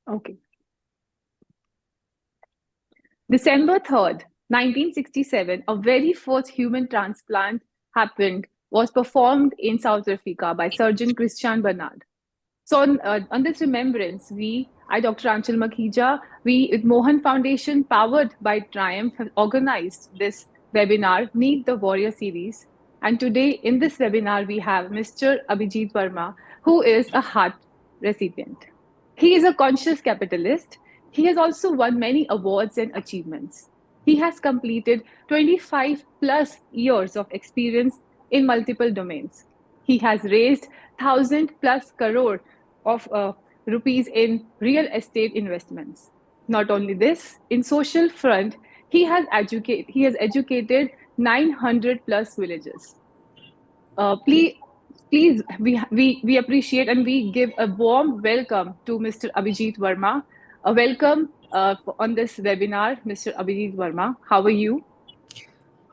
Okay. December 3rd, 1967, a very first human transplant happened, was performed in South Africa by surgeon Christian Bernard. So on this remembrance, I, Dr. Anchal Makhija, we with Mohan Foundation, powered by Triumph, have organized this webinar, Meet the Warrior series. And today in this webinar, we have Mr. Abhijit Verma, who is a heart recipient. He is a conscious capitalist. He has also won many awards and achievements. He has completed 25 plus years of experience in multiple domains. He has raised 1,000 plus crore of rupees in real estate investments. Not only this, in social front, he has educated 900 plus villages. Please, we appreciate and we give a warm welcome to Mr. Abhijit Verma. A welcome on this webinar, Mr. Abhijit Verma. How are you?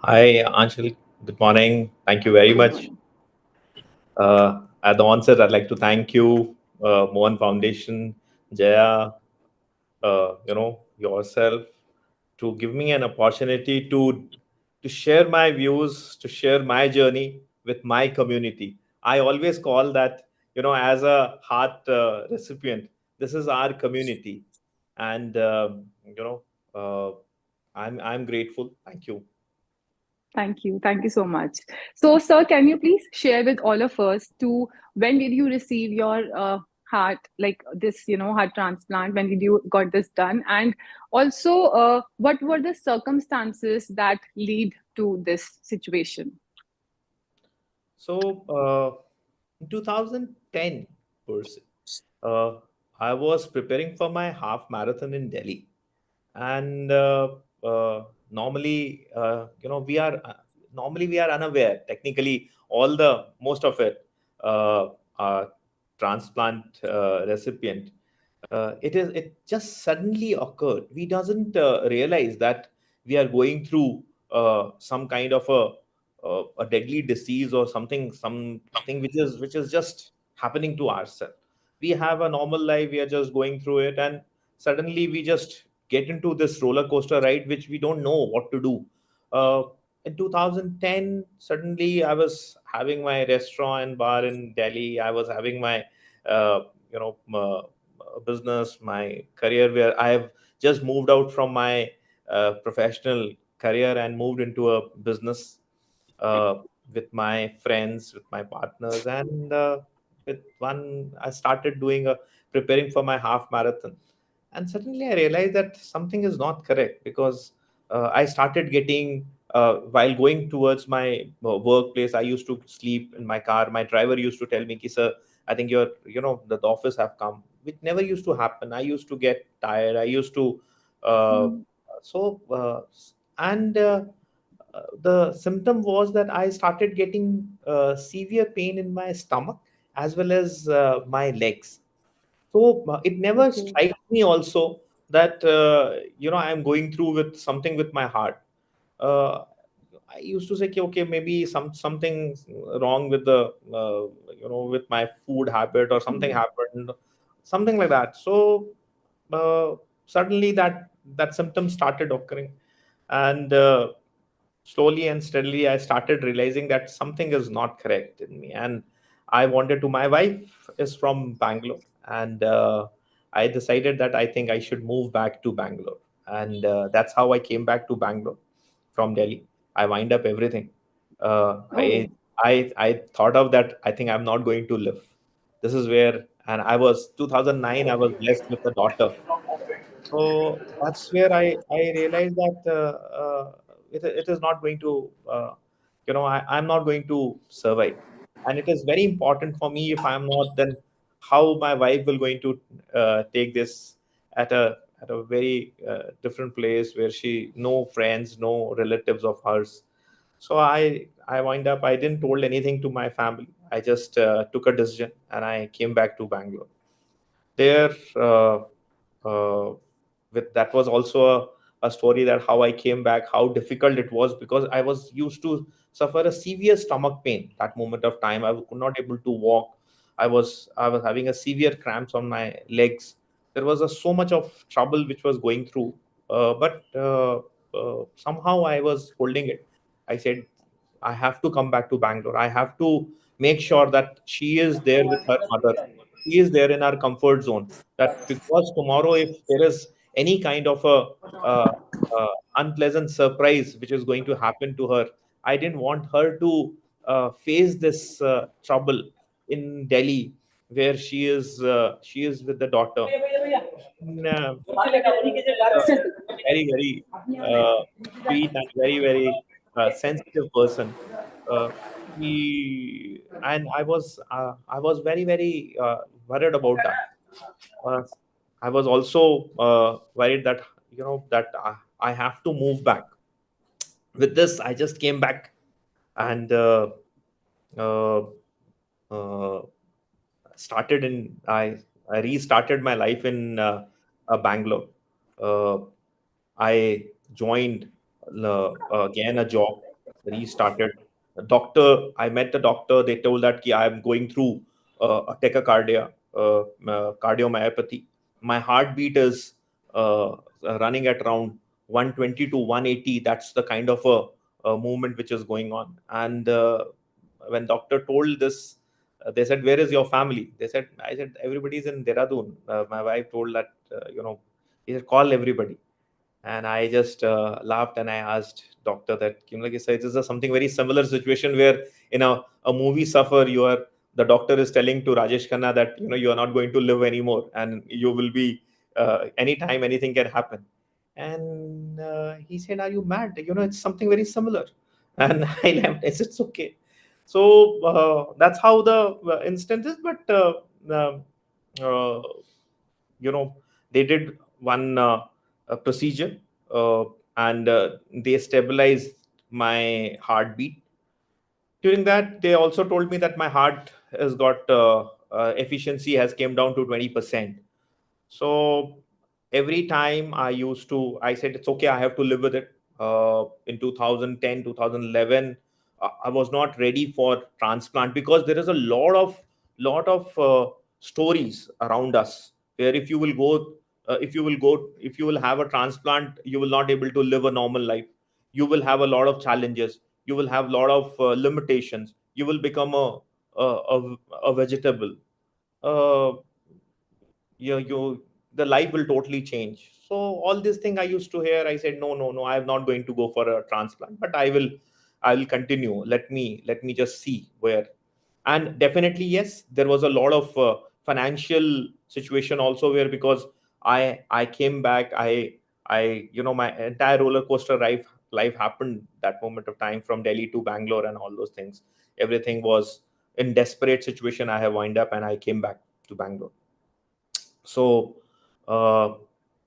Hi, Anshul. Good morning. Thank you very Good much. morning. At the onset, I'd like to thank you, Mohan Foundation, Jaya, yourself, to give me an opportunity to share my views, to share my journey with my community. I always call that, as a heart recipient, this is our community, and uh, I'm grateful. Thank you. Thank you. Thank you so much. So, sir, can you please share with all of us to when did you receive your heart, like this, heart transplant? When did you got this done? And also, what were the circumstances that lead to this situation? So, in 2010, per se, uh, I was preparing for my half marathon in Delhi, and normally, we are unaware. Technically, all the most of it, are transplant recipient. It just suddenly occurred. We doesn't realize that we are going through some kind of a deadly disease or something which is just happening to ourselves. We have a normal life, we are just going through it, and suddenly we just get into this roller coaster ride which we don't know what to do. uh, in 2010, suddenly I was having my restaurant and bar in Delhi. I was having my uh, business, my career, where I have just moved out from my professional career and moved into a business, uh, with my friends, with my partners, and with one, I started doing a preparing for my half marathon, and suddenly I realized that something is not correct, because I started getting, while going towards my workplace, I used to sleep in my car. My driver used to tell me, "Ki, sir, I think the office have come," which never used to happen. I used to get tired. I used to, uh, Mm, so, and the symptom was that I started getting severe pain in my stomach as well as my legs. So it never okay. strikes me also that I'm going through with something with my heart. uh, I used to say, "Okay, okay, maybe something wrong with the with my food habit, or something Mm, happened, something like that." So uh, suddenly that symptom started occurring, and slowly and steadily I started realizing that something is not correct in me, and I wanted to. My wife is from Bangalore, and I decided that I think I should move back to Bangalore, and that's how I came back to Bangalore from Delhi. I wind up everything. Uh, I oh, I thought of that. I think I'm not going to live. This is where, and I was 2009. I was blessed with a daughter, so that's where I realized that it is not going to, I'm not going to survive. And it is very important for me. If I'm not, then how my wife will going to take this at a very different place where she no friends, no relatives of hers. So I wind up, I didn't told anything to my family. I just took a decision and I came back to Bangalore. There, uh, with that was also a story that how I came back, how difficult it was, because I was used to suffer a severe stomach pain. That moment of time, I could not able to walk. I was having a severe cramps on my legs. there was so much of trouble which was going through, but somehow I was holding it. I said, I have to come back to Bangalore. I have to make sure that she is there with her mother. She is there in our comfort zone. That because tomorrow, if there is any kind of a uh, unpleasant surprise which is going to happen to her, I didn't want her to face this trouble in Delhi, where she is with the daughter. No, uh, very, very sweet and very, very sensitive person. Uh, and I was very, very worried about that. Uh, I was also worried that that I have to move back. With this, I just came back and uh, uh, started in I restarted my life in Bangalore. Uh, I joined again a job, restarted. A doctor, I met the doctor. They told that ki, I'm going through a tachycardia, cardiomyopathy. My heartbeat is running at around 120 to 180. That's the kind of a movement which is going on. And when doctor told this, they said, "Where is your family?" They said, I said, "Everybody's in Dehradun." My wife told that, he said, "Call everybody." And I just laughed and I asked doctor that, like you said, this is something very similar situation where in a movie Suffer, the doctor is telling to Rajesh Khanna that you are not going to live anymore and you will be anytime anything can happen. And he said, "Are you mad? It's something very similar." And I laughed. I said, "It's okay." So that's how the instant is. But um, uh, you know they did one procedure, uh, and they stabilized my heartbeat. During that, they also told me that my heart has got efficiency has came down to 20%. So every time I said, it's okay, I have to live with it. In 2010, 2011, I was not ready for transplant because there is a lot of stories around us where if you will have a transplant, you will not able to live a normal life. You will have a lot of challenges. You will have a lot of limitations. You will become a vegetable. Uh, you the life will totally change. So all this thing I used to hear, I said, no, no, no, I'm not going to go for a transplant, but I will continue. Let me just see where. And definitely, yes, there was a lot of financial situation also, where because I came back, my entire roller coaster life happened that moment of time, from Delhi to Bangalore and all those things. Everything was in desperate situation. I have wind up and I came back to Bangalore. So uh,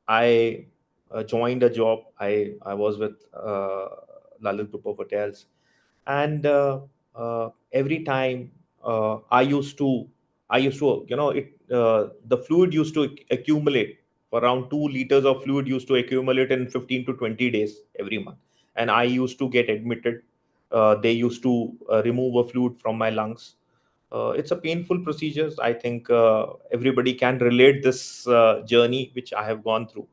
I joined a job. I was with Lalit Group of Hotels, and every time I used to, the fluid used to accumulate. Around 2 liters of fluid used to accumulate in 15 to 20 days every month, and I used to get admitted. They used to remove a fluid from my lungs. It's a painful procedure. I think everybody can relate this journey which I have gone through.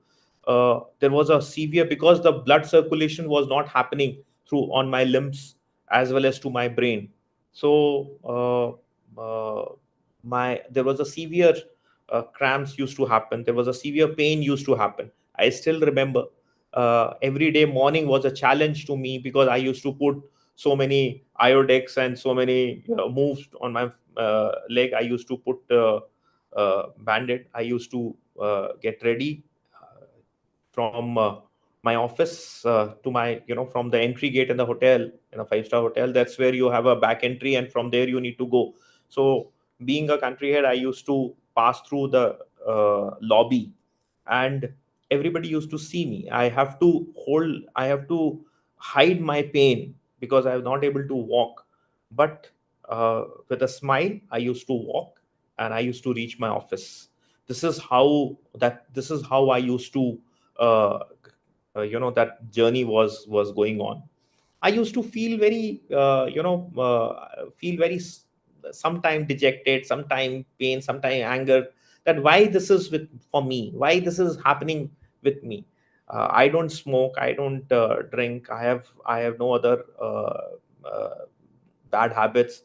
There was a severe, because the blood circulation was not happening through on my limbs as well as to my brain. So my there was a severe cramps used to happen. There was a severe pain used to happen. I still remember every day morning was a challenge to me, because I used to put so many iodex and so many moves on my leg. I used to put bandit. I used to get ready from my office to my, from the entry gate in the hotel, in a five-star hotel. That's where you have a back entry, and from there you need to go. So being a country head, I used to pass through the lobby, and everybody used to see me. I have to hide my pain because I was not able to walk. But with a smile, I used to walk, and I used to reach my office. This is how I used to uh, that journey was going on. I used to feel very, sometime dejected, sometime pain, sometime anger. that why this is with for me, why this is happening with me. I don't smoke, I don't drink, I have no other bad habits.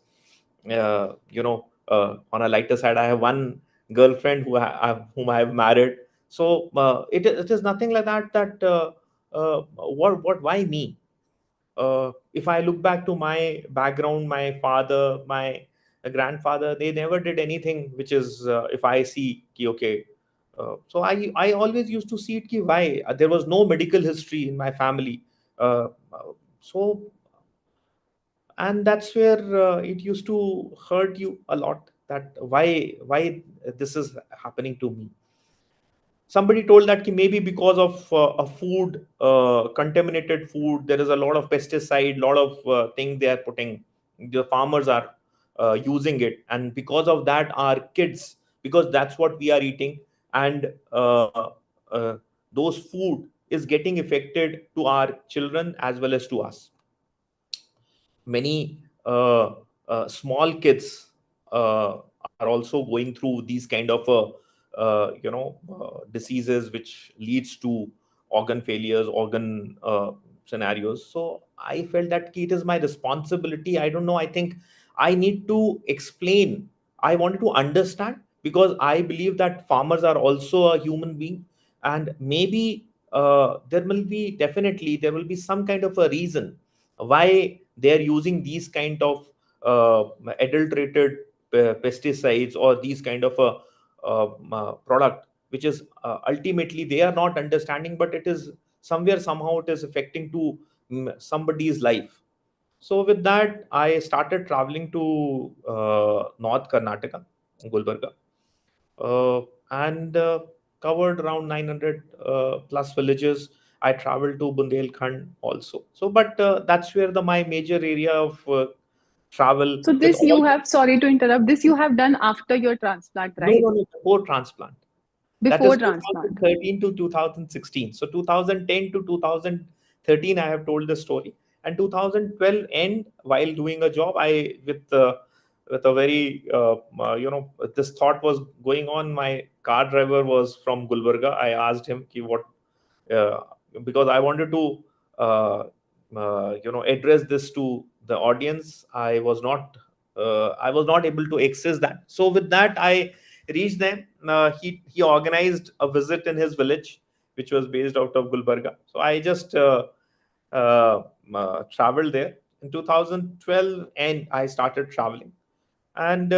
On a lighter side, I have one girlfriend whom I have married. So it is nothing like that. Why me? If I look back to my background, my father, my grandfather, they never did anything which is, if I see ki, okay. So I always used to see it ki why. There was no medical history in my family. So and that's where it used to hurt you a lot, that why this is happening to me. Somebody told that ki maybe because of a food, contaminated food, there is a lot of pesticide, lot of thing they are putting, the farmers are using it, and because of that our kids, because that's what we are eating, and uh, those food is getting affected to our children as well as to us. Many small kids are also going through these kind of diseases which leads to organ failures, organ scenarios. So I felt that it is my responsibility. I don't know, I think I need to explain, I wanted to understand, because I believe that farmers are also a human being, and maybe there will be some kind of a reason why they are using these kind of adulterated pesticides, or these kind of a product which is ultimately they are not understanding, but it is somewhere somehow it is affecting to somebody's life. So with that, I started traveling to North Karnataka, Gulbarga, uh, and covered around 900 plus villages. I traveled to Bundelkhand also. So, but that's where my major area of travel So with this all. you have, sorry to interrupt, this you have done after your transplant, No, right? no, no, before transplant. That Before is transplant. 2013 to 2016. So 2010 to 2013, I have told the story. And 2012 end, while doing a job, I with a very this thought was going on. My car driver was from Gulbarga. I asked him ki what, uh, because I wanted to address this to the audience. I was not able to access that. So with that, I reached them. He organized a visit in his village, which was based out of Gulbarga. So I just traveled there in 2012, and I started traveling. And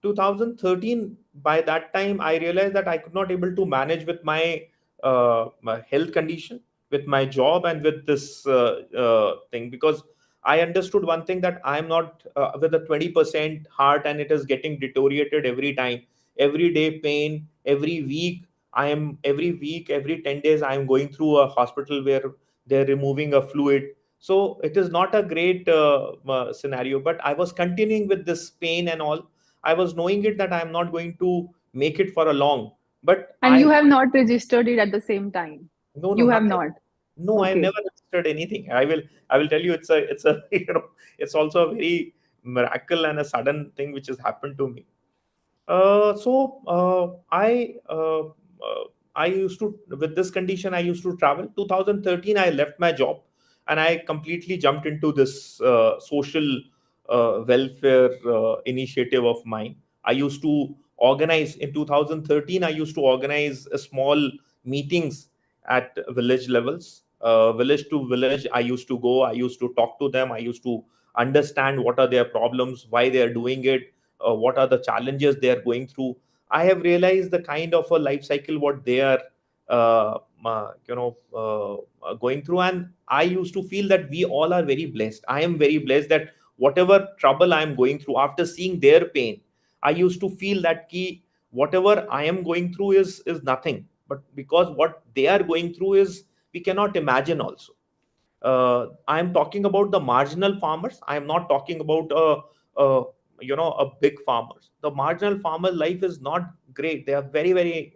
2013, by that time I realized that I could not able to manage with my health condition, with my job, and with this thing, because I understood one thing, that I am not with a 20% heart, and it is getting deteriorated every time, every day pain, every week, every 10 days I am going through a hospital where they're removing a fluid. So it is not a great scenario, but I was continuing with this pain and all. I was knowing it that I am not going to make it for a long, but And you have not registered it at the same time. no, no, You have nothing. not. No, I have Okay. never registered anything. I will tell you, it's a it's also a very miracle and a sudden thing which has happened to me. I used to, with this condition, I used to travel. 2013, I left my job, and I completely jumped into this social welfare initiative of mine. I used to organize in 2013. I used to organize a small meetings at village levels, village to village. I used to go. I used to talk to them. I used to understand what are their problems, why they are doing it, what are the challenges they are going through. I have realized the kind of a life cycle what they are going through, and I used to feel that we all are very blessed. I am very blessed that whatever trouble I am going through, after seeing their pain, I used to feel that key, whatever I am going through is nothing, but because what they are going through is, we cannot imagine also. I am talking about the marginal farmers. I am not talking about a big farmers. The marginal farmer life is not great. They are very very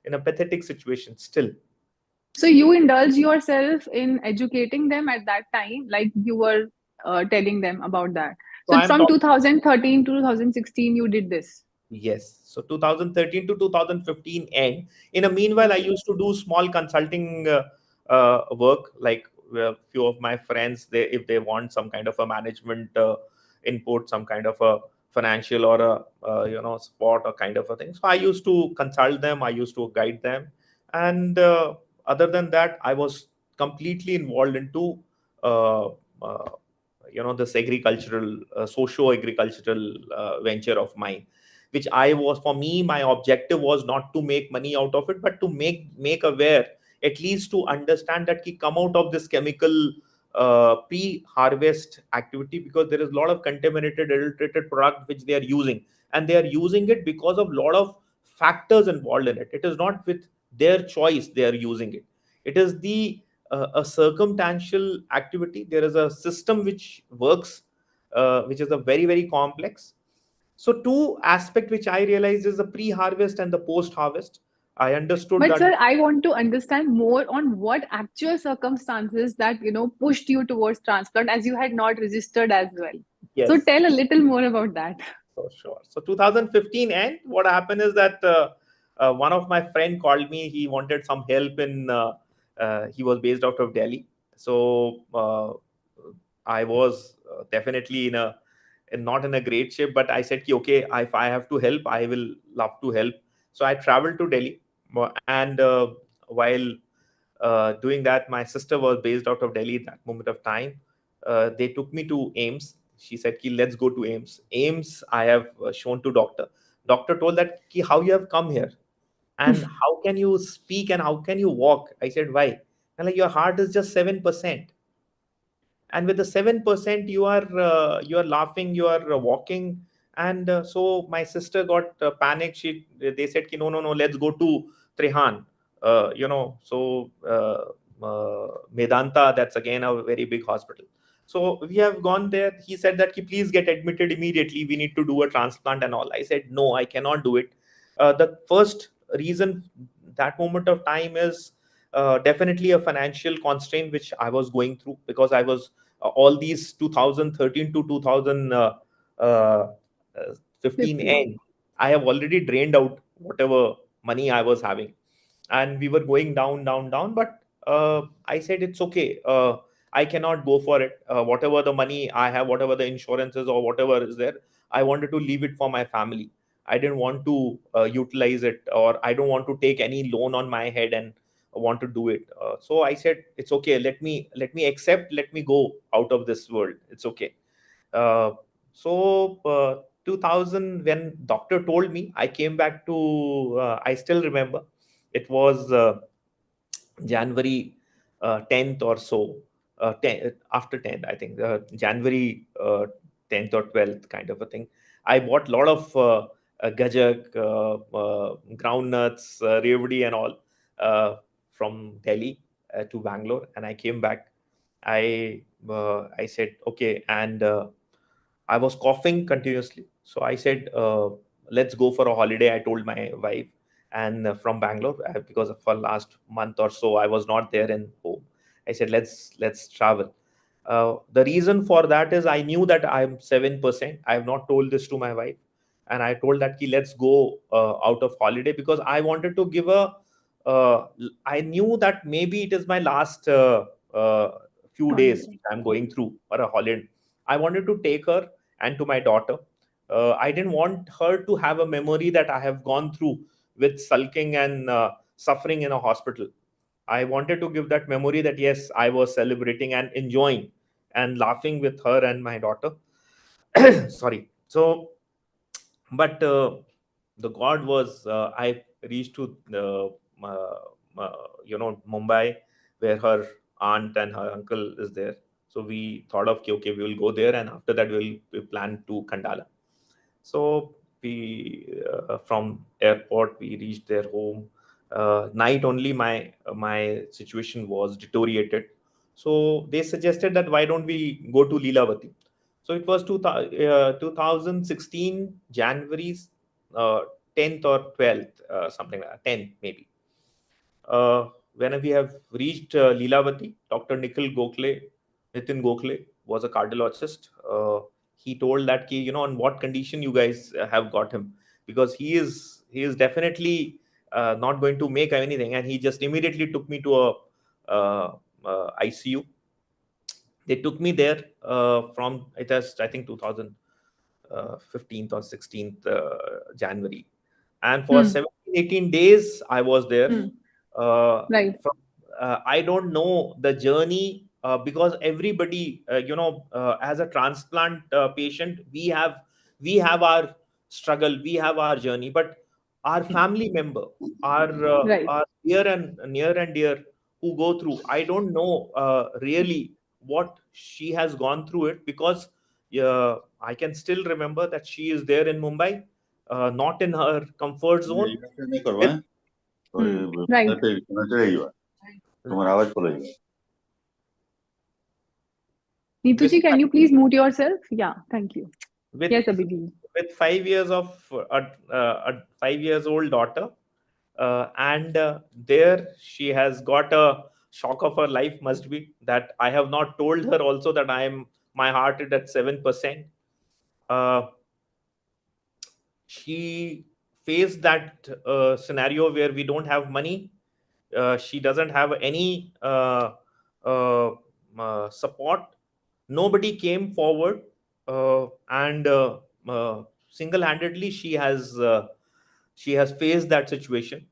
in a pathetic situation still. So you indulge yourself in educating them at that time, like you were telling them about that. So So I am from talking. 2013 to 2016, you did this. Yes. So 2013 to 2015 end. In a meanwhile, I Okay. used to do small consulting work. Like few of my friends, they if they want some kind of a management input, some kind of a financial or a support or kind of a thing. So I used to consult them. I used to guide them, and other than that, I was completely involved into uh, uh, this agricultural, socio-agricultural venture of mine, which I was, for me, my objective was not to make money out of it, but to make aware, at least to understand that ki come out of this chemical pre-harvest activity, because there is a lot of contaminated, adulterated product which they are using, and they are using it because of a lot of factors involved in it. It is not with their choice they are using it. It is the a circumstantial activity. There is a system which works, which is a very very complex. So two aspect which I realized is the pre-harvest and the post-harvest. I understood But that. sir, I want to understand more on what actual circumstances that pushed you towards transplant, as you had not registered as well. So Yes, tell a little more about that. for sure. So 2015, and what happened is that one of my friend called me. He wanted some help in. He was based out of Delhi, so I was definitely not in a great shape. But I said, "Ki, okay, if I have to help, I will love to help." So I traveled to Delhi, and while doing that, my sister was based out of Delhi at that moment of time. They took me to AIMS. She said, "Ki, let's go to AIMS." AIMS, I have shown to doctor. Doctor told that, "Ki, how you have come here, and how can you speak, and how can you walk?" I said, "Why?" And like, your heart is just 7%, and with the 7% you are laughing, you are walking. And so my sister got panicked. They said, "Ki, no, no, no, let's go to Trehan." Medanta, that's again a very big hospital. So we have gone there. He said that, "Ki, please get admitted immediately, we need to do a transplant and all." I said, "No, I cannot do it." The first reason, that moment of time, is definitely a financial constraint which I was going through, because I was all these 2013 to 2015 15. end, I have already drained out whatever money I was having, and we were going down, down, down. But I said, it's okay. I cannot go for it. Whatever the money I have, whatever the insurances or whatever is there, I wanted to leave it for my family. I didn't want to utilize it, or I don't want to take any loan on my head and want to do it. So I said, it's okay. Let me accept. Let me go out of this world. It's okay. Uh, so 2000, when doctor told me, I came back to. I still remember. It was January 10th or so. 10, after 10th, I think January 10th or 12th, kind of a thing. I bought a lot of gajak, groundnuts, revdi and all, from Delhi to Bangalore, and I came back. I said, okay, and I was coughing continuously. So I said, let's go for a holiday. I told my wife, and from Bangalore, because for last month or so, I was not there in home. I said, let's travel. The reason for that is I knew that I'm 7%. I have not told this to my wife, and I told that, "Ki, let's go out of holiday," because I wanted to give a. I knew that maybe it is my last few days Holiday. I'm going through for a holiday. I wanted to take her and to my daughter. I didn't want her to have a memory that I have gone through with sulking and suffering in a hospital. I wanted to give that memory that yes, I was celebrating and enjoying and laughing with her and my daughter. Sorry. So, but the God was, I reached to Mumbai, where her aunt and her uncle is there. So we thought of, okay, we will go there, and after that we plan to Kandala. So we from airport we reached their home. Night only, my situation was deteriorated. So they suggested that why don't we go to Leelavati. So it was 2016 January uh, 10th or 12th, something like that, 10th maybe. When we have reached Leelavati, Dr. Nitin Gokhale was a cardiologist. He told that, on what condition you guys have got him. because he is definitely not going to make anything. And he just immediately took me to a ICU. They took me there from it was, I think, 15th or 16th January, and for Hmm. 17, 18 days I was there. Hmm. uh, Right. from, I don't know the journey, because everybody, as a transplant patient, we have our struggle, we have our journey, but our family member, Right. our near and dear, who go through, I don't know really what she has gone through it, because I can still remember that she is there in Mumbai, not in her comfort zone. नहीं करवा with है तो Hmm. ये Right. चले जाइए तुम्हारा आवाज खोलो Neetu with ji, can you please mute yourself? Yeah, thank you. with Yes, Abhijit. with 5 years of a 5 years old daughter, and there she has got a shock of her life, must be that I have not told her also that my heart is at 7%. uh, she faced that scenario where we don't have money. She doesn't have any uh, support. Nobody came forward, and single-handedly she has faced that situation.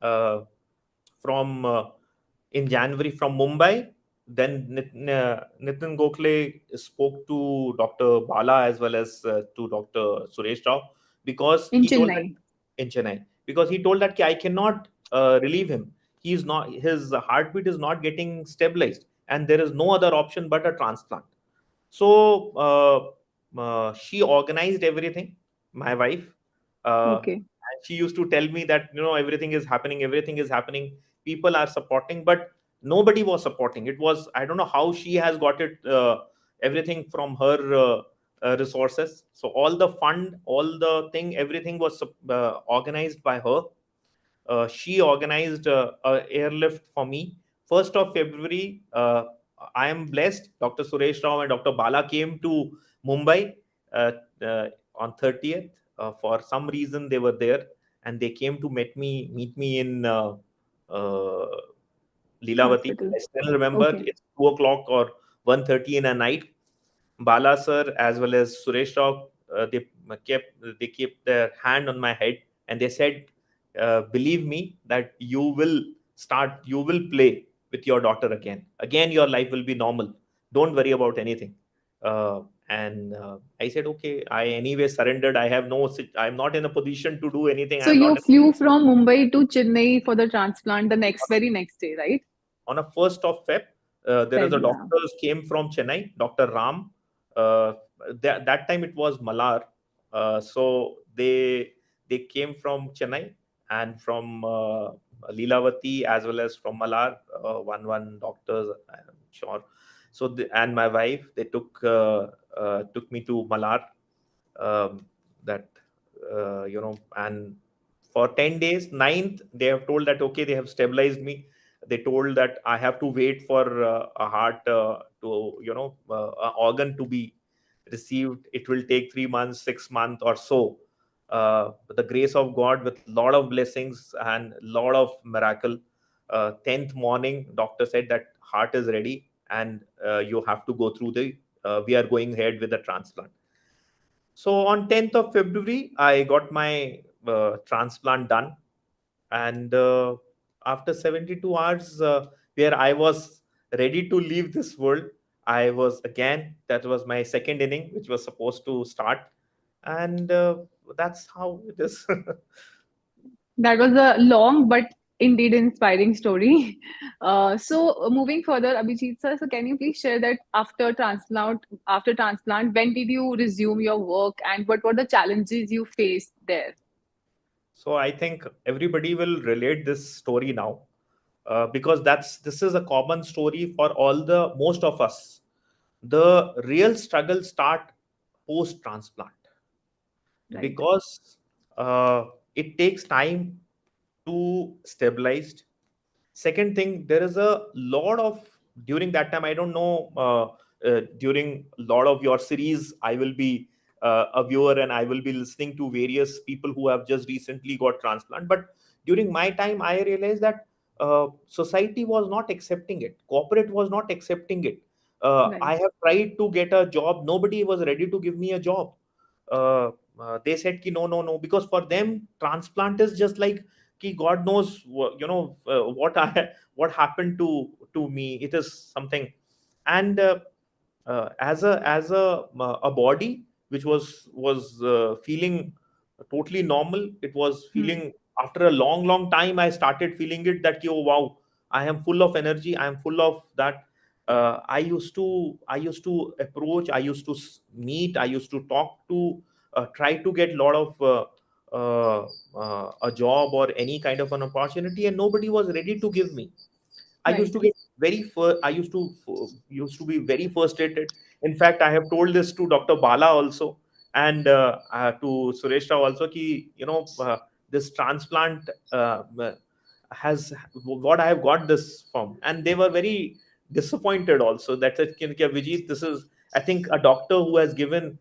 uh, from In January, from Mumbai. Then Nitin Gokhale spoke to Dr. Bala as well as to Dr. Suresh Rao, because In he told that Chennai. in Chennai, because he told that "Ki, I cannot relieve him. He's not His heartbeat is not getting stabilized, and there is no other option but a transplant." So she organized everything, my wife. Okay. And she used to tell me that, everything is happening, everything is happening. People are supporting, but nobody was supporting. It was, I don't know how she has got it, everything from her resources. So all the fund, all the thing, everything was organized by her. She organized a airlift for me. 1st of February, I am blessed. Dr. Suresh Rao and Dr. Bala came to Mumbai uh, on 30th. For some reason, they were there, and they came to meet me in uh, Leelavati. Hospital. I still remember Okay. it's 2 o'clock or 1:30 in the night. Bala sir as well as Suresh Rao, they kept their hand on my head, and they said, "Believe me that you will play with your daughter again. Again, your life will be normal. Don't worry about anything." And I said, "Okay." I anyway surrendered. I'm not in a position to do anything. So I'm not you flew from Mumbai to Chennai for the transplant the very next day, right? on a 1st of Feb. There is Feb, a yeah. doctor came from Chennai, Dr. Ram. Uh, that time it was Malar. So they came from Chennai and from Leelavati as well as from Malar. One doctors, I'm sure. So and my wife, they took me to Malar. That and for 10 days, ninth, they have told that okay, they have stabilized me. They told that I have to wait for a heart to an organ to be received. It will take 3 months, 6 months or so. With the grace of God, with lot of blessings and lot of miracle, 10th morning doctor said that heart is ready, and you have to go through the we are going ahead with the transplant. So on 10th of February, I got my transplant done, and after 72 hours, where I was ready to leave this world, I was again. That was my second inning, which was supposed to start, and that's how it is. That was a long but indeed inspiring story. So moving further, Abhijit sir, so can you please share that after transplant, when did you resume your work and what were the challenges you faced there? So I think everybody will relate this story now, because this is a common story for all the most of us. The real struggle start post transplant, Right. because it takes time to stabilize. Second thing, there is a lot of, during that time, I don't know, during a lot of your series I will be a viewer and I will be listening to various people who have just recently got transplant. But during my time, I realized that society was not accepting it. Corporate was not accepting it. I Right. have tried to get a job. Nobody was ready to give me a job. They said ki no, no, no, because for them transplant is just like ki God knows what happened to me. It is something. And as a body which was feeling totally normal. It was Hmm. feeling, after a long time I started feeling it, that oh wow, I am full of energy, I am full of that. I used to approach, I used to meet, I used to talk to, try to get a lot of a job or any kind of an opportunity, and nobody was ready to give me. I used Right. to get very I used to be very frustrated. In fact, I have told this to Dr. Bala also, and to Suresh Rao also, ki this transplant has what I have got this from, and they were very disappointed also. That said, Vijit, this is, I think, a doctor who was giving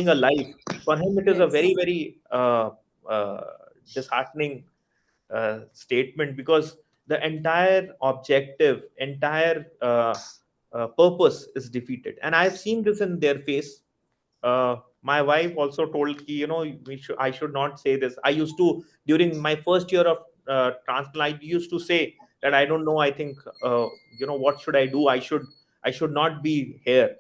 a life. For him, it is a Yes. very uh, disheartening statement, because the entire objective, entire purpose is defeated. And I've seen this in their face. My wife also told ki, I should not say this. I used to, during my first year of transplant, I used to say that I don't know. I think, what should I do? I should not be here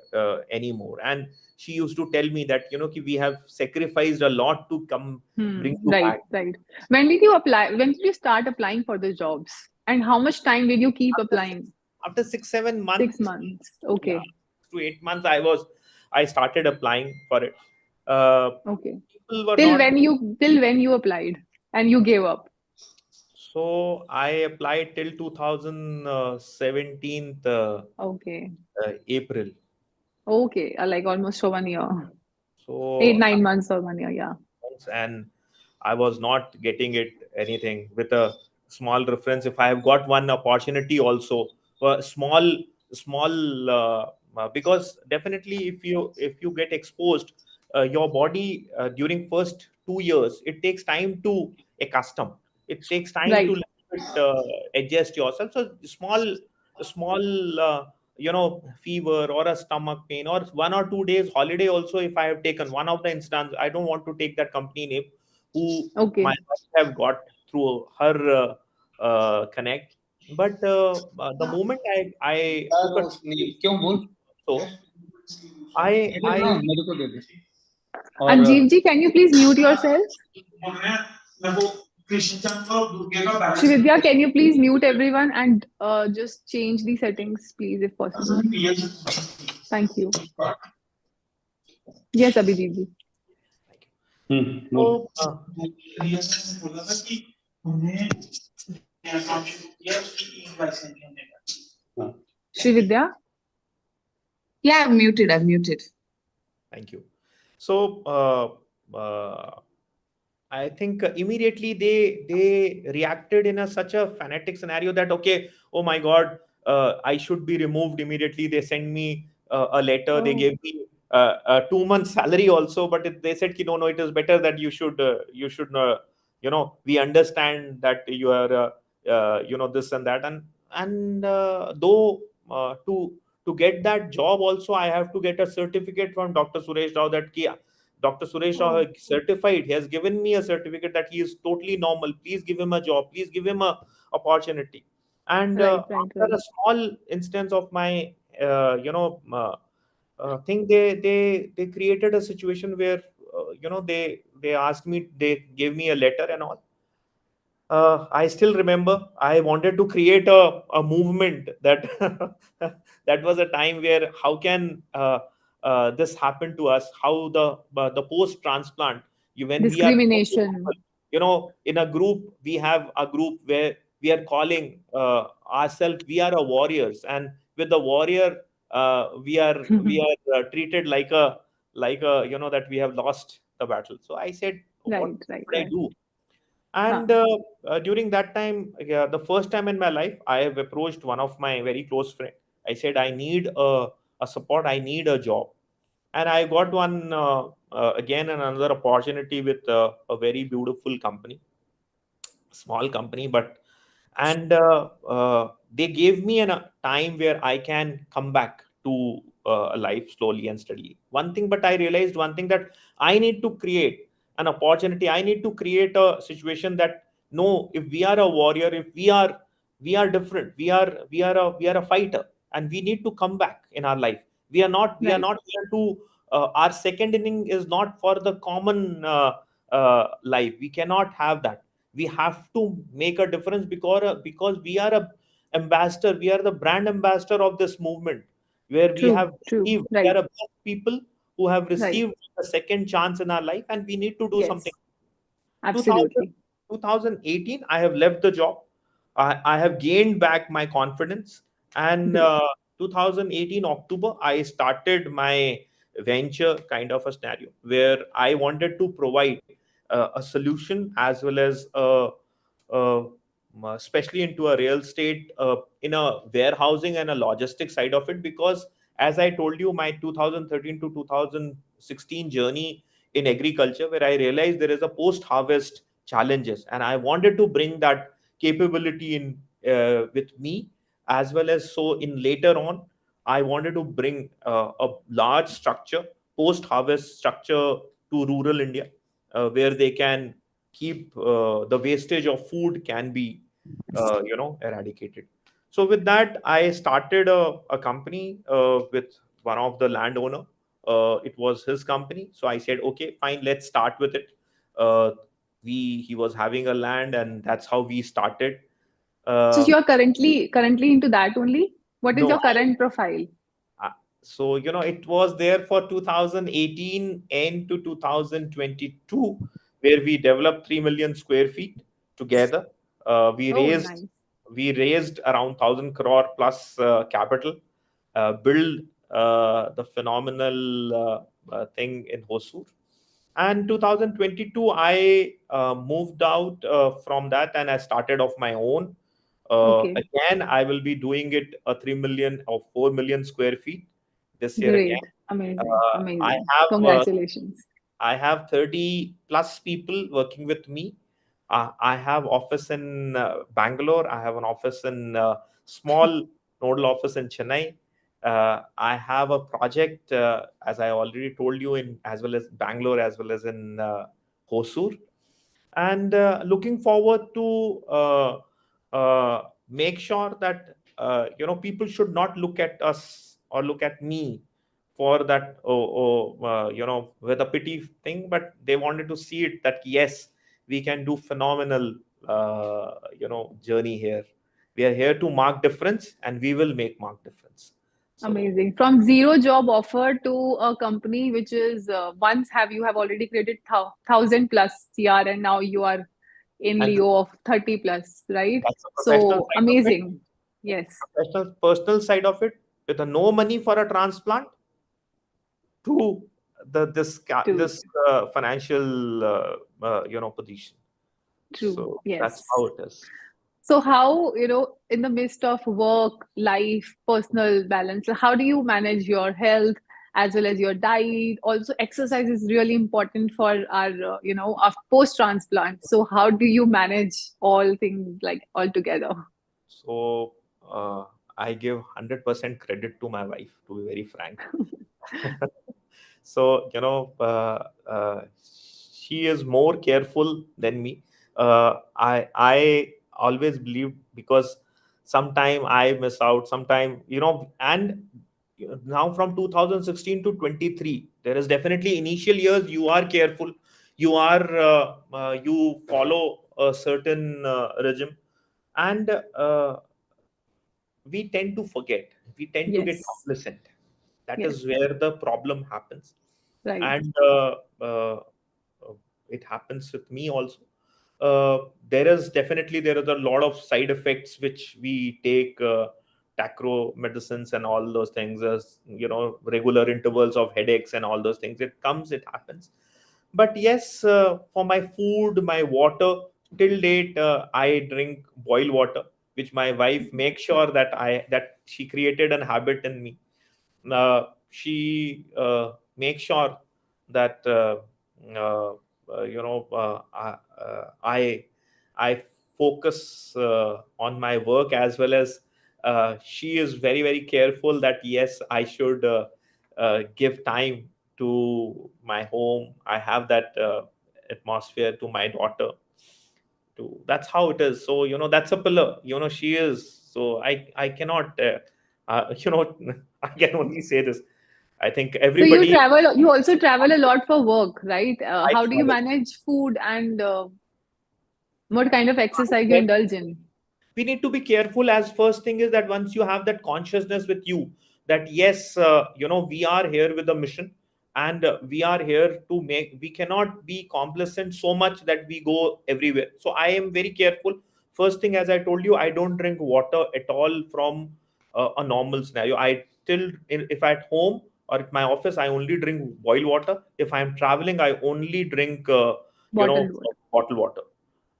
anymore. And she used to tell me that, ki we have sacrificed a lot to come Hmm. bring you Right. back. Right. When did you apply? When did you start applying for the jobs? And how much time did you keep after applying? after 6 7 Six months, months. yeah, Okay. 6 to 8 months, I started applying for it. Okay. People were Till not. when you applied and you gave up? So I applied till 2017 Okay. April. Okay. Like almost for 1 year. Eight, So 9 months or 1 year. Yeah. and I was not getting it anything with a small reference. If I have got one opportunity also, small, because definitely if you get exposed, your body during first 2 years, it takes time to accustom. It takes time to Right. little bit, adjust yourself. So small. Fever or a stomach pain or 1 or 2 days holiday also, if I have taken one of the instance, I don't want to take that company name, who my Okay. wife have got through her connect. But the moment I took a यार 2 days क्यों बोल so I ना मेरे को दे दे और Anjeev ji, can you please mute yourself? Shrividya, can you please mute everyone and just change the settings, please, if possible? Thank you. Yes, Abhijit ji. बोल so हाँ Shrividya? Yeah, I've muted. I've muted. thank you. So I think immediately they reacted in such a fanatic scenario that, okay, oh my God, I should be removed immediately. They sent me a letter. They Oh, gave me a 2 months salary also, but they said, ki, no, no, it is better that you should we understand that you are this and that, and though to get that job also, I have to get a certificate from Dr. Suresh Rao that ki, Dr. Suresh Rao oh, has certified. He has given me a certificate that he is totally normal. Please give him a job. Please give him a opportunity. And right, right, after right. a small instance of my, thing, they created a situation where, they asked me, they gave me a letter and all. I still remember I wanted to create a movement that that was a time where how can this happen to us? How the post transplant, when we are totally normal, Discrimination. in a group, we have a group where we are calling ourselves, we are a warriors, and with the warrior, we are treated like a that we have lost the battle. So I said, what Right, right, should I right. do? And Huh. during that time, yeah, the first time in my life, I have approached one of my very close friend. I said, I need a support, I need a job. and I got one again another opportunity with a very beautiful company, small company, but and they gave me a time where I can come back to life slowly and steadily. One thing, but I realized one thing, that I need to create an opportunity. I need to create a situation that, no, if we are a warrior, if we are different, we are a fighter, and we need to come back in our life. We are Right. not here to our second inning is not for the common life. We cannot have that. We have to make a difference, because we are a ambassador, we are the brand ambassador of this movement, where we True. have True. received, we Right. are a best people who have Right. received a second chance in our life, and we need to do something. Yes. 2000, Absolutely. 2018, I have left the job. I have gained back my confidence, and Great. 2018 October, I started my venture kind of a scenario, where I wanted to provide a solution, as well as uh, especially into a real estate, in a warehousing and a logistic side of it. Because, as I told you, my 2013 to 2016 journey in agriculture, where I realized there is a post harvest challenges, and I wanted to bring that capability in with me, as well as, so in later on, I wanted to bring a large structure, post harvest structure, to rural India, where they can keep the wastage of food can be eradicated. So with that, I started a company with one of the landowner. It was his company, so I said, okay, fine, let's start with it. uh, he was having a land, and that's how we started. So uh, you're currently into that only? What is no your current profile? Uh, so, it was there for 2018 and to 2022, where we developed 3 million square feet together. Uh, we Oh, raised nice. we raised around 1,000 crore plus capital, build the phenomenal thing in Hosur. And 2022, I moved out from that, and I started off my own. Okay. Again, I will be doing it a 3 million or 4 million square feet this year again. Great. Amazing. Uh, I Amazing. have uh, Congratulations. I have 30 plus people working with me. I have office in Bangalore. I have an office in small nodal office in Chennai. I have a project, as I already told you, in as well as Bangalore, as well as in Hosur, and looking forward to make sure that people should not look at us or look at me for that, with a pity thing, but they wanted to see it that, yes, we can do phenomenal journey here. We are here to mark difference, and we will make mark difference. So Amazing. From zero job offer to a company which is once have you have already created 1,000 plus CR, and now you are in and Leo of 30 plus, right? that's the professional So side of it. amazing. Yes. Professional personal side of it, with a no money for a transplant, to True. this financial position. True. So that's Yes. how it is. So how, in the midst of work, life, personal balance, how do you manage your health as well as your diet? Also, exercise is really important for our, our post-transplant. So how do you manage all things like all together? So I give 100% credit to my wife, to be very frank. So, she is more careful than me. I always believe, because sometime I miss out, sometime, and now from 2016 to 23, there is definitely initial years you are careful, you follow a certain regime, and we tend to forget, we tend to get Yes. complacent. That Yes. is where the problem happens. Right. And uh, it happens with me also. There is a lot of side effects which we take, tacro medicines and all those things, as regular intervals of headaches and all those things. It happens. But yes, for my food, my water, till date, I drink boiled water, which my wife makes sure that she created an habit in me. She make sure that uh, I focus on my work, as well as she is very, very careful that yes, I should give time to my home. I have that atmosphere to my daughter too. That's how it is. So that's a pillar. She is. So I cannot. I can only say this. I think So you everybody. travel, you also travel a lot for work, right? I How do you travel. manage food and what kind of exercise you indulge in? We need to be careful. As first thing is that once you have that consciousness with you, that yes, we are here with a mission, and we are here to make, we cannot be complacent so much that we go everywhere. So I am very careful. First thing, as I told you, I don't drink water at all from a normal scenario. I still, if at home or at my office, I only drink boiled water. If I'm traveling, I only drink Bottled water. bottled water.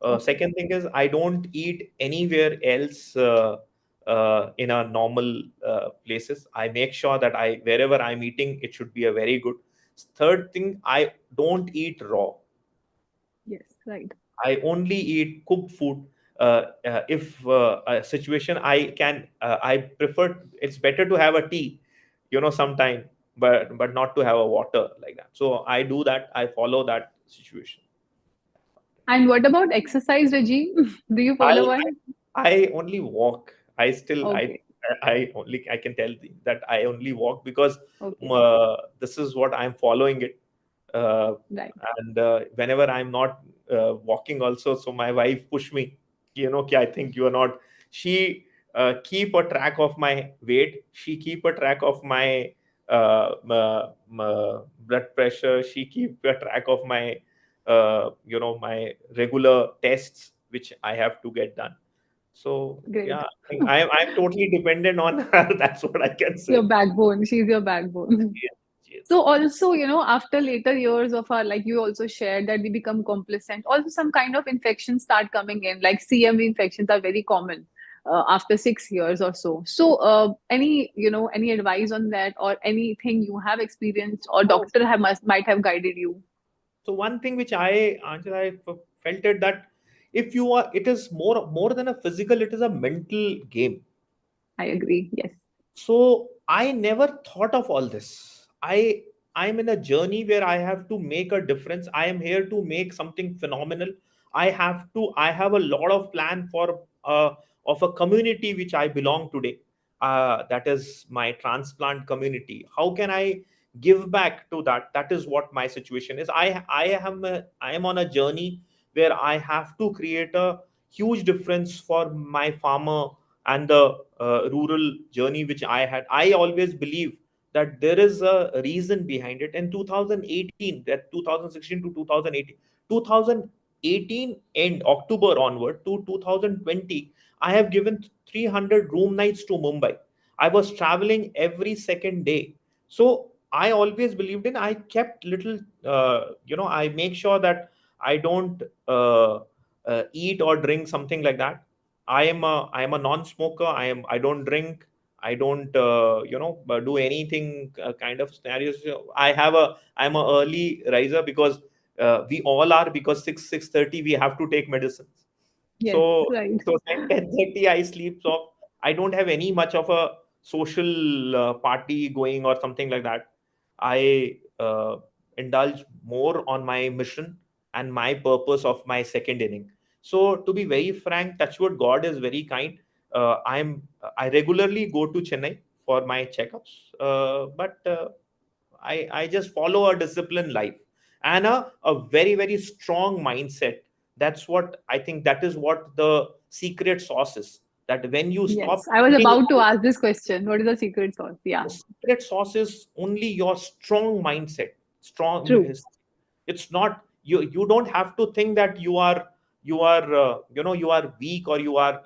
Okay. Second thing is, I don't eat anywhere else in a normal places. I make sure that I wherever I'm eating, it should be a very good. Third thing, I don't eat raw. Yes, right. I only eat cooked food. If a situation I prefer. It's better to have a tea, sometime, but not to have a water like that. So I do that. I follow that situation. And what about exercise regime? Do you I follow one? I only walk. I still Okay. I can tell that I only walk because Okay. this is what I'm following it. Uh, Right. and whenever I'm not walking, also, so my wife push me. I think you are not. She keep a track of my weight. She keep a track of my blood pressure. She keep a track of my my regular tests which I have to get done. So yeah, Great. I think I'm totally dependent on her. That's what I can Your say. backbone. She's your backbone. Yes, yes. So also, after later years of our, like you also shared that we become complacent. Also, some kind of infections start coming in, like CMV infections are very common after 6 years or so. So, any advice on that, or anything you have experienced, or So, doctor might have guided you? so one thing which I felt it that if you are, it is more than a physical, it is a mental game. I agree. Yes. So I never thought of all this. I'm in a journey where I have to make a difference. I am here to make something phenomenal. I have a lot of plan for of a community which I belong today. That is my transplant community. How can I give back to that? That is what my situation is. I am on a journey where I have to create a huge difference for my farmer and the rural journey which I had. I always believe that there is a reason behind it. In 2018, that 2016 to 2018, 2018 end October onward to 2020, I have given 300 room nights to Mumbai. I was traveling every second day. So I always believed in. I kept little, I make sure that I don't eat or drink something like that. I am a non-smoker. I don't drink. I don't do anything kind of scenarios. I'm a early riser because we all are, because 6:30 we have to take medicines. Yes. So Right. 10:30 I sleep off. I don't have any much of a social party going or something like that. I indulge more on my mission and my purpose of my second inning. So to be very frank, touchwood, God is very kind. I regularly go to Chennai for my checkups, but I just follow a disciplined life and a very, very strong mindset. That's what I think. That is what the secret sauce is. That when you Yes. stop I was thinking about to about ask this question. What is the secret sauce? Yeah. the secret sauce is only your strong mindset. Strong. True. It's not you. You don't have to think that you are weak, or you are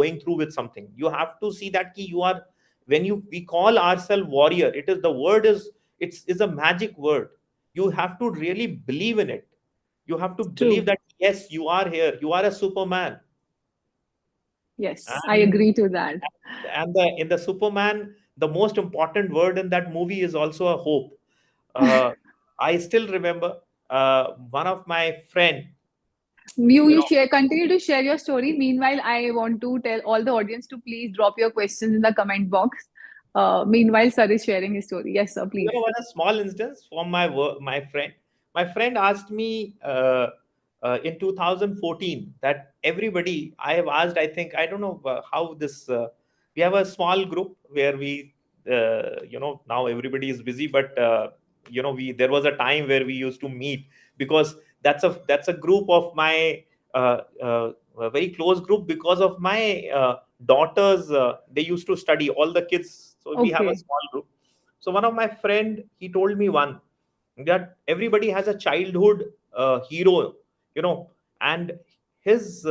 going through with something. You have to see that you are, when you we call ourselves warrior. It is the word is a magic word. You have to really believe in it. You have to believe True. that yes, you are here. You are a Superman. Yes. I and agree to that. in the Superman, the most important word in that movie is also a hope. I still remember one of my friend, You share, continue to share your story. Meanwhile, I want to tell all the audience to please drop your questions in the comment box. Meanwhile, sir is sharing his story. Yes, sir, please. one a small instance from my work, my friend. My friend asked me in 2014 that everybody I have asked. I think I don't know how this. We have a small group where we, now everybody is busy, but we there was a time where we used to meet because that's a group of my a very close group because of my daughters. They used to study all the kids, so we have a Okay, small group. So one of my friend, he told me one that everybody has a childhood hero, and his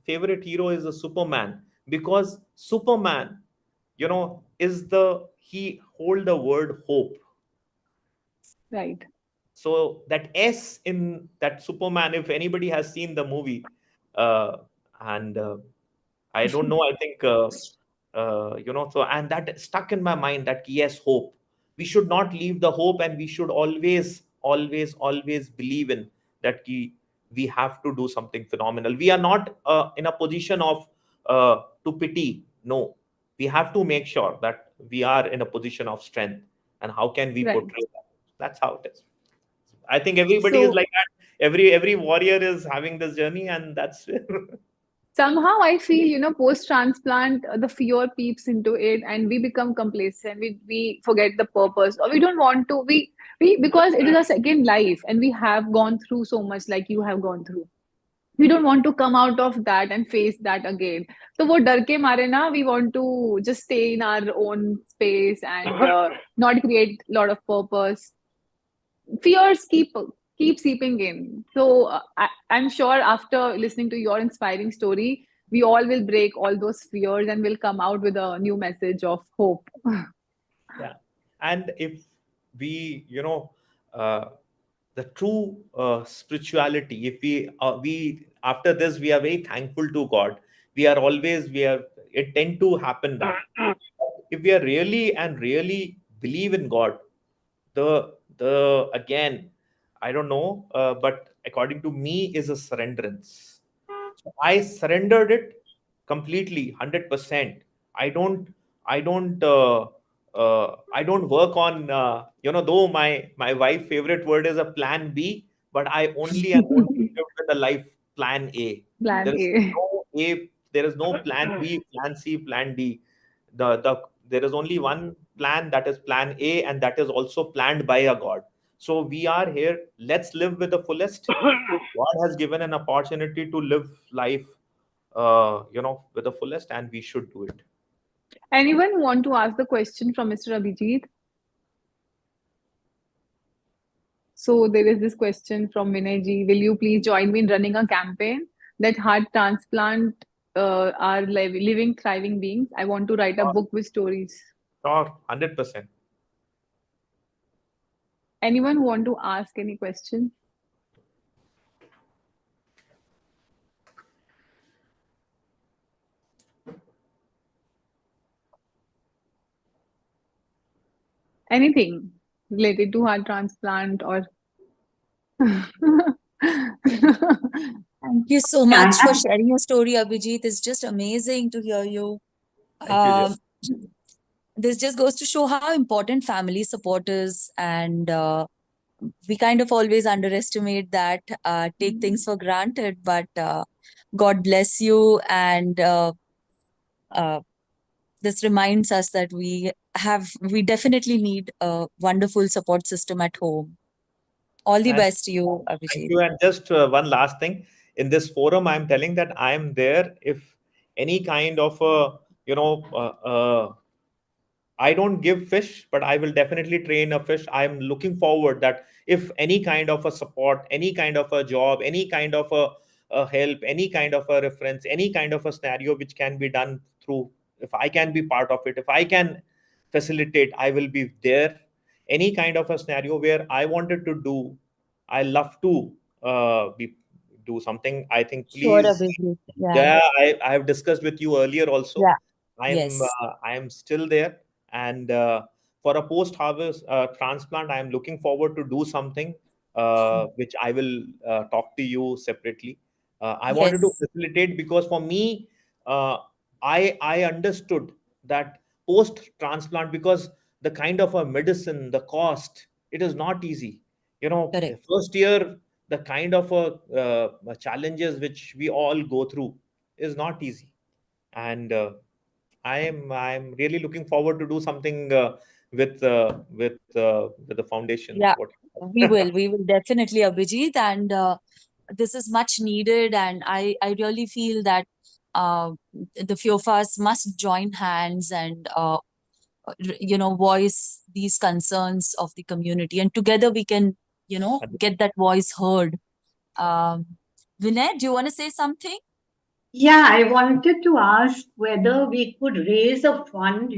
favorite hero is a Superman because Superman, is the he hold the word hope. right. So that S in that Superman, if anybody has seen the movie, and I don't know. I think So and that stuck in my mind that yes, hope. We should not leave the hope, and we should always, always, always believe in that. We have to do something phenomenal. We are not in a position of to pity. No, we have to make sure that we are in a position of strength. And how can we Right. portray that? That's how it is. I think everybody is So like that. Every warrior is having this journey, and that's somehow I feel, post transplant, the fear peeps into it and we become complacent. We forget the purpose, or we don't want to. We because it is a second life and we have gone through so much like you have gone through. We don't want to come out of that and face that again. So वो डर के मारे ना, we want to just stay in our own space and not create a lot of purpose. Fears keep seeping in. So I'm sure after listening to your inspiring story, we all will break all those fears and will come out with a new message of hope. yeah. And if we, uh, the true spirituality, if we after this we are very thankful to God. We are it tend to happen that if we are really and really believe in God, the again, I don't know, but according to me is a surrenderance. So I surrendered it completely, 100%. I don't, I don't work on, though my wife favorite word is a plan B, but I only and only live with a life plan A. Plan There is A. no A, there is no plan B, plan C, plan D. There is only one plan, that is plan A, and that is also planned by a God. So we are here. Let's live with the fullest. God has given an opportunity to live life, with the fullest, and we should do it. Anyone want to ask the question from Mr. Abhijit? So there is this question from Vinay ji. Will you please join me in running a campaign that heart transplant are living, thriving beings? I want to write a book with stories. Sure, 100%. Anyone want to ask any question? Anything related to heart transplant or Thank you so much for sharing your story, Abhijit. It's just amazing to hear you. Thank you, Jeff. Um, this just goes to show how important family support is, and we kind of always underestimate that, take things for granted. But God bless you, and uh, this reminds us that we definitely need a wonderful support system at home. All the And best to you, thank Abhijit. you. And just one last thing. In this forum, I'm telling that I'm there if any kind of a, I don't give fish, but I will definitely train a fish. I'm looking forward that if any kind of a support, any kind of a job, any kind of a help, any kind of a reference, any kind of a scenario which can be done through, if I can be part of it, if I can facilitate, I will be there. Any kind of a scenario where I wanted to do, I love to be do something. I think Sure, please, Abhijit. Yeah. yeah, I have discussed with you earlier also. Yeah. I'm Yes. I am still there, and for a post-harvest transplant, I am looking forward to do something which I will talk to you separately. I wanted to Yes, facilitate because for me, I understood that post-transplant, because the kind of a medicine, the cost, it is not easy. correct. First year, the kind of challenges which we all go through is not easy, and I'm really looking forward to do something with the foundation. Yeah, What? we will definitely, Abhijit, and this is much needed, and I really feel that uh, the few of us must join hands and voice these concerns of the community, and together we can get that voice heard. Um, Vinay, do you want to say something? Yeah, I wanted to ask whether we could raise a fund,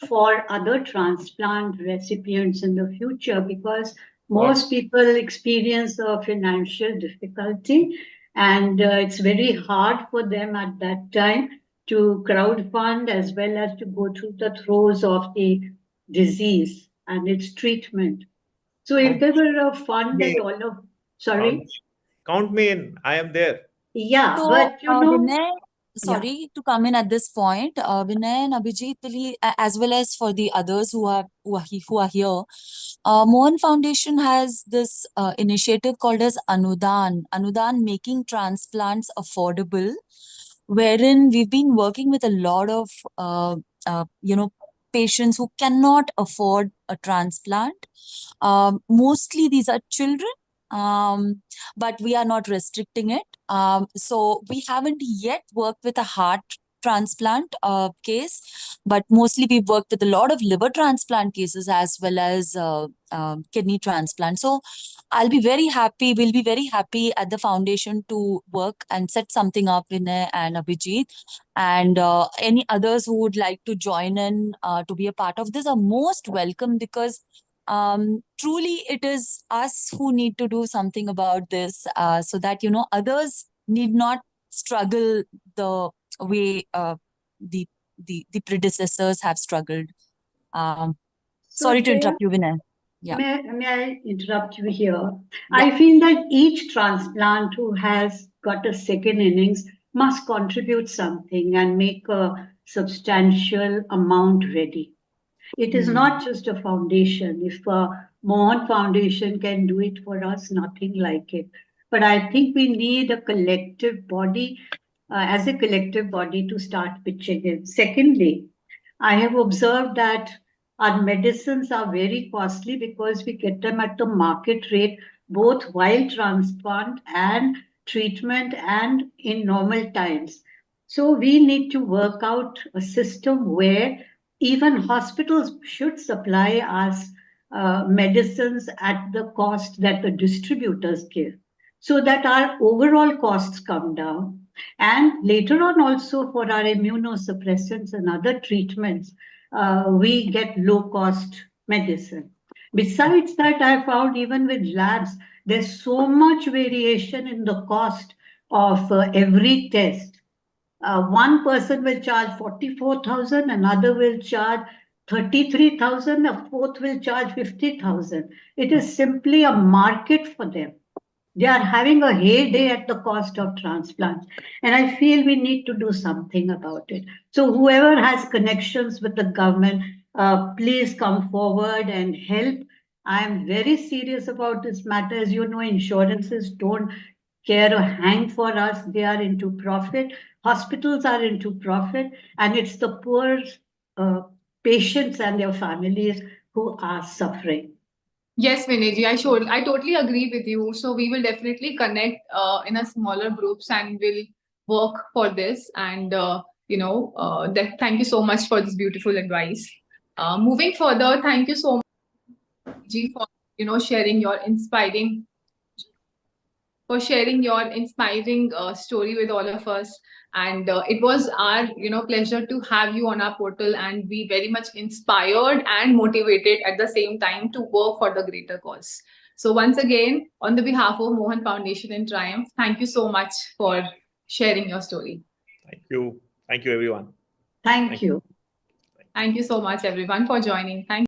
for other transplant recipients in the future, because most people experience a financial difficulty, and it's very hard for them at that time to crowdfund as well as to go through the throes of the disease and its treatment. So if Count there were a fund me that in. all of, Count, sorry, count me in. I am there. yeah, So, but Vinay, yeah. sorry to come in at this point. Vinay and Abhijit, as well as for the others who are here, Mohan Foundation has this initiative called as Anudan making transplants affordable, wherein we've been working with a lot of uh, patients who cannot afford a transplant. Mostly these are children, but we are not restricting it. So we haven't yet worked with a heart transplant case, but mostly we've worked with a lot of liver transplant cases as well as kidney transplant. So we'll be very happy at the foundation to work and set something up, Vinay and Abhijit. And any others who would like to join in to be a part of this are most welcome, because truly it is us who need to do something about this, so that others need not struggle the way the the predecessors have struggled. um, So, Sorry to Shreya, interrupt you, Vinay. Yeah, may I interrupt you here? yeah. I feel that each transplant who has got a second innings must contribute something and make a substantial amount ready. It is Hmm. not just a foundation. If Mohan Foundation can do it for us, nothing like it. But I think we need a collective body, as a collective body, to start pitching in. Secondly, I have observed that our medicines are very costly because we get them at the market rate, both while transplant and treatment and in normal times. So we need to work out a system where even hospitals should supply us medicines at the cost that the distributors give, so that our overall costs come down. And later on, also for our immunosuppressants and other treatments, we get low cost medicine. Besides that, I found even with labs, there's so much variation in the cost of every test. One person will charge 44,000, another will charge 33,000, a fourth will charge 50,000. It is simply a market for them. They are having a heyday at the cost of transplants. And I feel we need to do something about it. So, whoever has connections with the government, please come forward and help. I am very serious about this matter. As you know, insurances don't care a hang for us. They are into profit. Hospitals are into profit. And it's the poor uh, patients and their families who are suffering. Yes, Vinayji, I totally agree with you. So we will definitely connect in a smaller groups and we'll work for this. And thank you so much for this beautiful advice. Moving further, thank you so much, Ji, for sharing your inspiring story with all of us. And it was our pleasure to have you on our portal, and be very much inspired and motivated at the same time to work for the greater cause. So once again, on the behalf of Mohan Foundation and Triumph, thank you so much for sharing your story. Thank you, everyone. Thank you. Thank Thank you so much, everyone, for joining. Thank